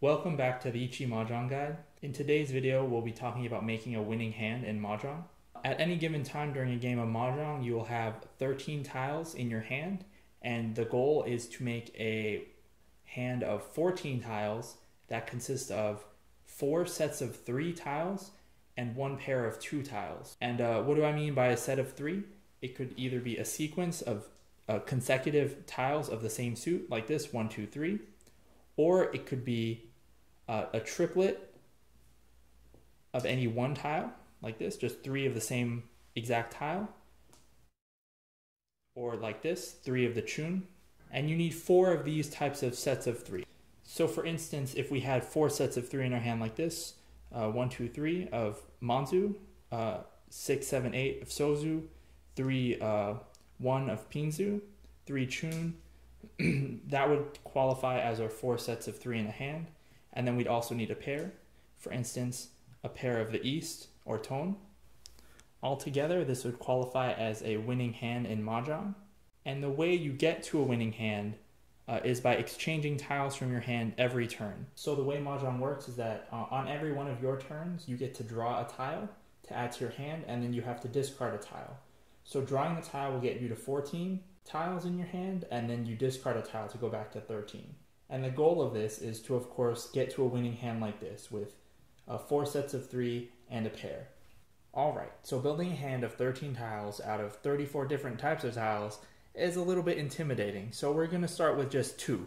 Welcome back to the Riichi Mahjong guide. In today's video, we'll be talking about making a winning hand in Mahjong. At any given time during a game of Mahjong, you will have 13 tiles in your hand, and the goal is to make a hand of 14 tiles that consists of 4 sets of 3 tiles and 1 pair of 2 tiles. And what do I mean by a set of 3? It could either be a sequence of consecutive tiles of the same suit, like this, 1, 2, 3, or it could be a triplet of any one tile, like this, just 3 of the same exact tile, or like this, 3 of the chun, and you need 4 of these types of sets of 3. So for instance, if we had 4 sets of 3 in our hand like this, 1, 2, 3 of manzu, 6, 7, 8 of sozu, 3, 1 of pinzu, 3 chun, that would qualify as our 4 sets of 3 in a hand. And then we'd also need a pair, for instance, a pair of the East or Tone. Altogether, this would qualify as a winning hand in Mahjong. And the way you get to a winning hand is by exchanging tiles from your hand every turn. So the way Mahjong works is that on every one of your turns, you get to draw a tile to add to your hand, and then you have to discard a tile. So drawing the tile will get you to 14 tiles in your hand, and then you discard a tile to go back to 13. And the goal of this is to, of course, get to a winning hand like this with 4 sets of 3 and a pair. Alright, so building a hand of 13 tiles out of 34 different types of tiles is a little bit intimidating, so we're going to start with just 2.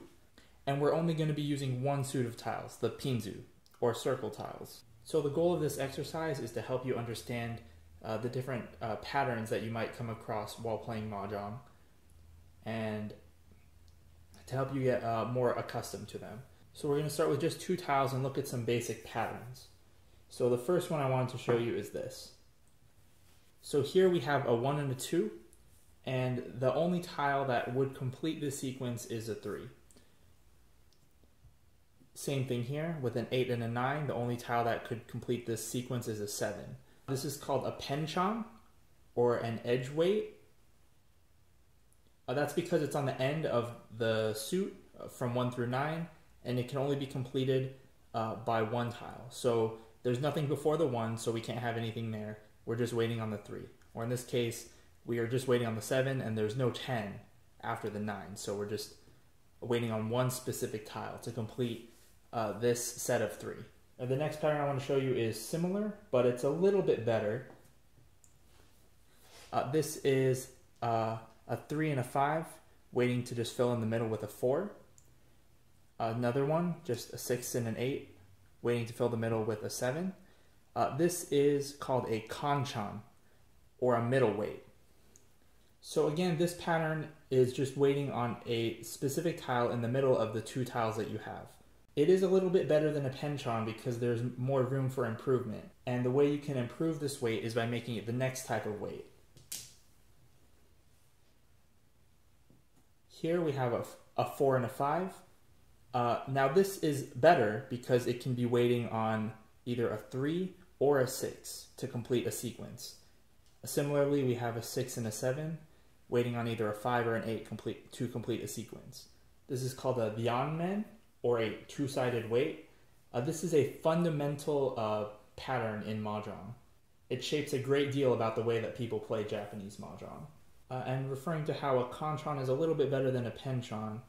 And we're only going to be using 1 suit of tiles, the pinzu, or circle tiles. So the goal of this exercise is to help you understand the different patterns that you might come across while playing Mahjong, and to help you get more accustomed to them. So we're going to start with just 2 tiles and look at some basic patterns. So the first one I wanted to show you is this. So here we have a 1 and a 2, and the only tile that would complete this sequence is a 3. Same thing here with an 8 and a 9, the only tile that could complete this sequence is a 7. This is called a penchan, or an edge weight. That's because it's on the end of the suit from 1 through 9, and it can only be completed by 1 tile. So there's nothing before the 1, so we can't have anything there. We're just waiting on the 3. Or in this case, we are just waiting on the 7, and there's no 10 after the 9. So we're just waiting on 1 specific tile to complete this set of 3. Now, the next pattern I want to show you is similar, but it's a little bit better. This is a 3 and a 5, waiting to just fill in the middle with a 4. Another one, just a 6 and an 8, waiting to fill the middle with a 7. This is called a kanchan, or a middle weight. So again, this pattern is just waiting on a specific tile in the middle of the 2 tiles that you have. It is a little bit better than a penchan because there's more room for improvement. And the way you can improve this weight is by making it the next type of weight. Here we have a 4 and a 5. Now this is better because it can be waiting on either a 3 or a 6 to complete a sequence. Similarly, we have a 6 and a 7, waiting on either a 5 or an 8 to complete a sequence. This is called a dianmen, or a 2-sided weight. This is a fundamental pattern in Mahjong. It shapes a great deal about the way that people play Japanese Mahjong. And referring to how a kanchan is a little bit better than a penchan,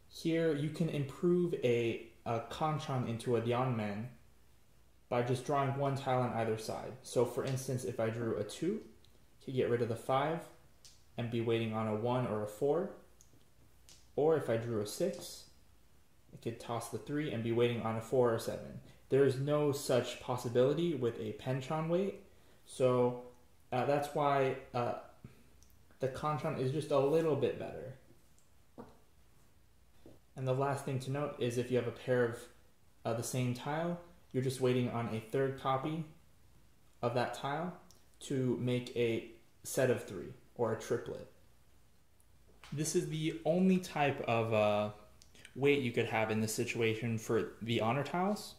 here you can improve a kanchan into a dianmen by just drawing 1 tile on either side. So for instance, if I drew a 2, I could get rid of the 5 and be waiting on a 1 or a 4. Or if I drew a 6, I could toss the 3 and be waiting on a 4 or 7. There is no such possibility with a penchan weight, so that's why the kanchan is just a little bit better. And the last thing to note is if you have a pair of the same tile, you're just waiting on a 3rd copy of that tile to make a set of 3, or a triplet. This is the only type of weight you could have in this situation for the honor tiles.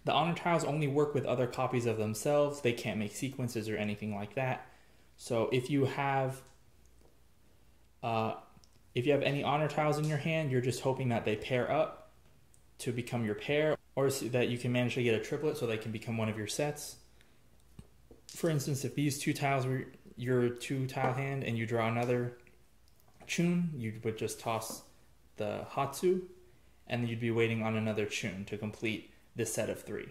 The honor tiles only work with other copies of themselves. They can't make sequences or anything like that. So if you have any honor tiles in your hand, you're just hoping that they pair up to become your pair, or so that you can manage to get a triplet so they can become one of your sets. For instance, if these two tiles were your two tile hand and you draw another chun, you would just toss the hatsu, and then you'd be waiting on another chun to complete this set of 3.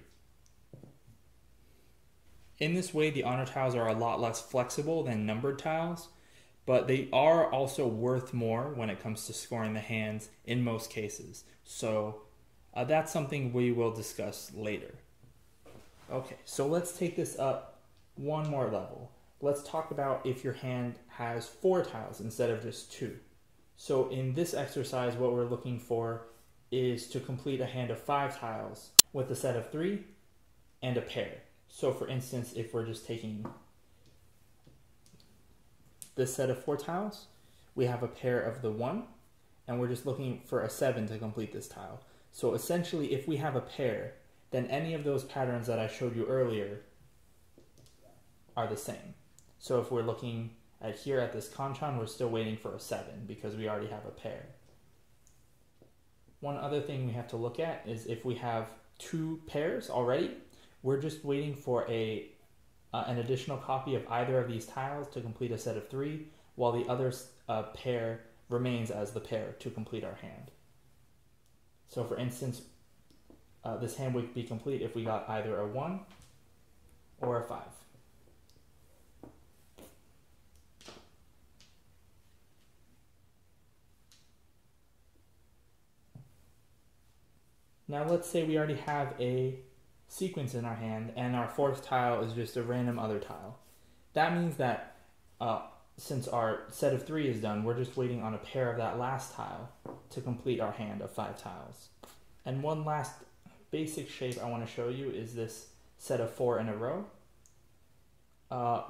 In this way, the honor tiles are a lot less flexible than numbered tiles, but they are also worth more when it comes to scoring the hands in most cases. So that's something we will discuss later. Okay, so let's take this up one more level. Let's talk about if your hand has 4 tiles instead of just 2. So in this exercise, what we're looking for is to complete a hand of 5 tiles with a set of 3 and a pair. So for instance, if we're just taking this set of 4 tiles, we have a pair of the 1, and we're just looking for a 7 to complete this tile. So essentially, if we have a pair, then any of those patterns that I showed you earlier are the same. So if we're looking at here at this kanchan, we're still waiting for a 7 because we already have a pair. One other thing we have to look at is if we have 2 pairs already, we're just waiting for an additional copy of either of these tiles to complete a set of 3, while the other pair remains as the pair to complete our hand. So for instance, this hand would be complete if we got either a 1 or a 5. Now let's say we already have a sequence in our hand and our 4th tile is just a random other tile. That means that since our set of 3 is done, we're just waiting on a pair of that last tile to complete our hand of 5 tiles. And one last basic shape I want to show you is this set of 4 in a row.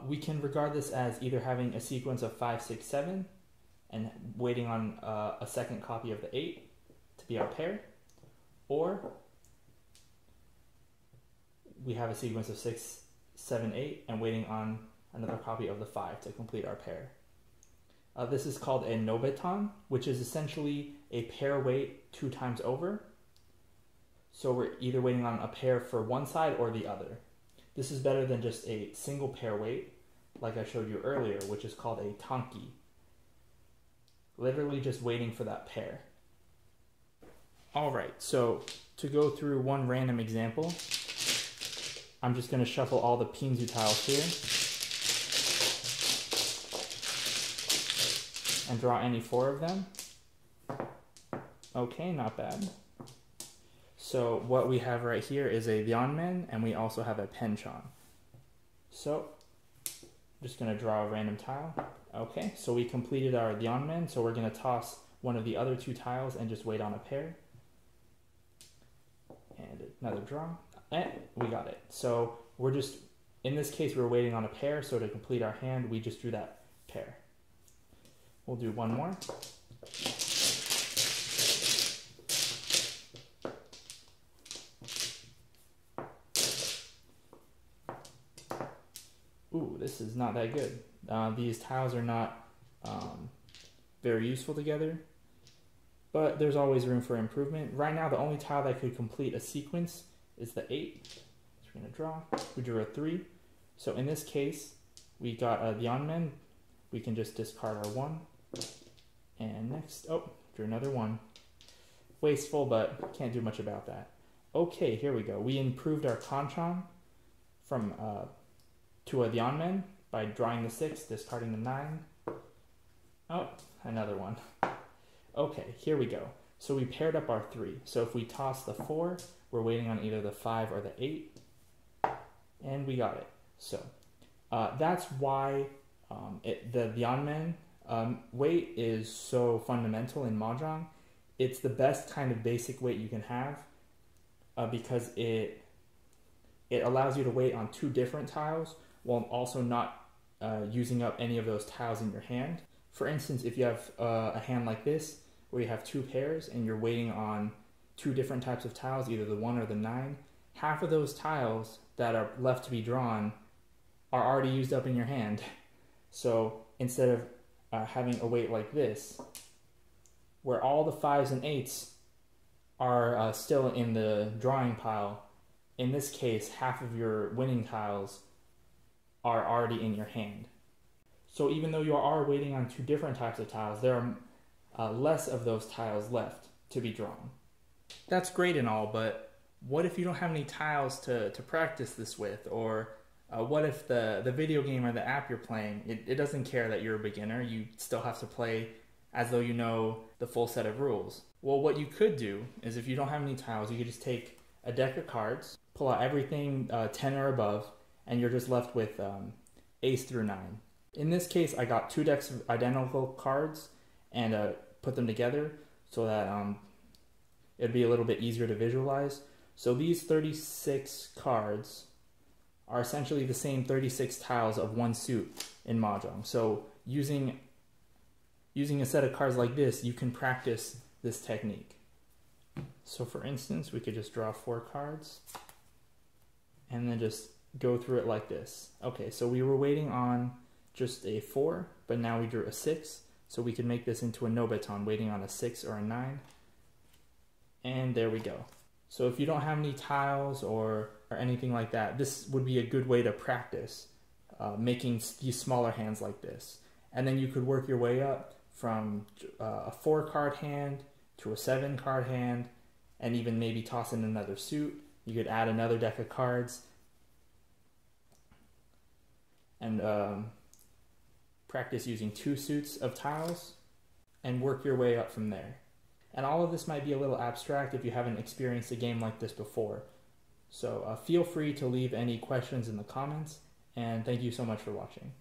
We can regard this as either having a sequence of 5, 6, 7 and waiting on a second copy of the 8 to be our pair, or we have a sequence of 6, 7, 8 and waiting on another copy of the 5 to complete our pair. This is called a nobetan, which is essentially a pair wait 2 times over. So we're either waiting on a pair for one side or the other. This is better than just a single pair wait, like I showed you earlier, which is called a tanki. Literally just waiting for that pair. Alright, so to go through one random example, I'm just going to shuffle all the pinzu tiles here and draw any 4 of them. Okay, not bad. So what we have right here is a Ryanmen, and we also have a Penchan. So I'm just going to draw a random tile. Okay, so we completed our Ryanmen, so we're going to toss one of the other 2 tiles and just wait on a pair. And another draw. And we got it. So we're just, in this case, we're waiting on a pair, so to complete our hand, we just drew that pair. We'll do one more. Ooh, this is not that good. These tiles are not very useful together, but there's always room for improvement. Right now, the only tile that could complete a sequence is the 8. So we're going to draw. We drew a 3. So in this case, we got a Ryanmen. We can just discard our 1. And next, oh, drew another 1. Wasteful, but can't do much about that. Okay, here we go. We improved our kanchan from to a Ryanmen by drawing the 6, discarding the 9. Oh, another 1. Okay, here we go. So we paired up our 3. So if we toss the 4, we're waiting on either the 5 or the 8. And we got it. So that's why the Ryanmen weight is so fundamental in Mahjong. It's the best kind of basic weight you can have because it allows you to wait on 2 different tiles while also not using up any of those tiles in your hand. For instance, if you have a hand like this, where you have 2 pairs and you're waiting on 2 different types of tiles, either the 1 or the 9, half of those tiles that are left to be drawn are already used up in your hand. So instead of having a weight like this, where all the 5s and 8s are still in the drawing pile. In this case, half of your winning tiles are already in your hand. So even though you are waiting on 2 different types of tiles, there are less of those tiles left to be drawn. That's great and all, but what if you don't have any tiles to practice this with? Or what if the video game or the app you're playing, it doesn't care that you're a beginner, you still have to play as though you know the full set of rules? Well, what you could do is, if you don't have any tiles, you could just take a deck of cards, pull out everything 10 or above, and you're just left with ace through 9. In this case, I got 2 decks of identical cards and put them together so that it'd be a little bit easier to visualize. So these 36 cards are essentially the same 36 tiles of one suit in Mahjong. So using a set of cards like this, you can practice this technique. So for instance, we could just draw 4 cards and then just go through it like this. Okay, so we were waiting on just a 4, but now we drew a 6. So we can make this into a no baton, waiting on a 6 or a 9. And there we go. So if you don't have any tiles or anything like that, this would be a good way to practice making these smaller hands like this. And then you could work your way up from a 4-card hand to a 7-card hand, and even maybe toss in another suit. You could add another deck of cards and practice using 2 suits of tiles and work your way up from there. And all of this might be a little abstract if you haven't experienced a game like this before. So feel free to leave any questions in the comments, and thank you so much for watching.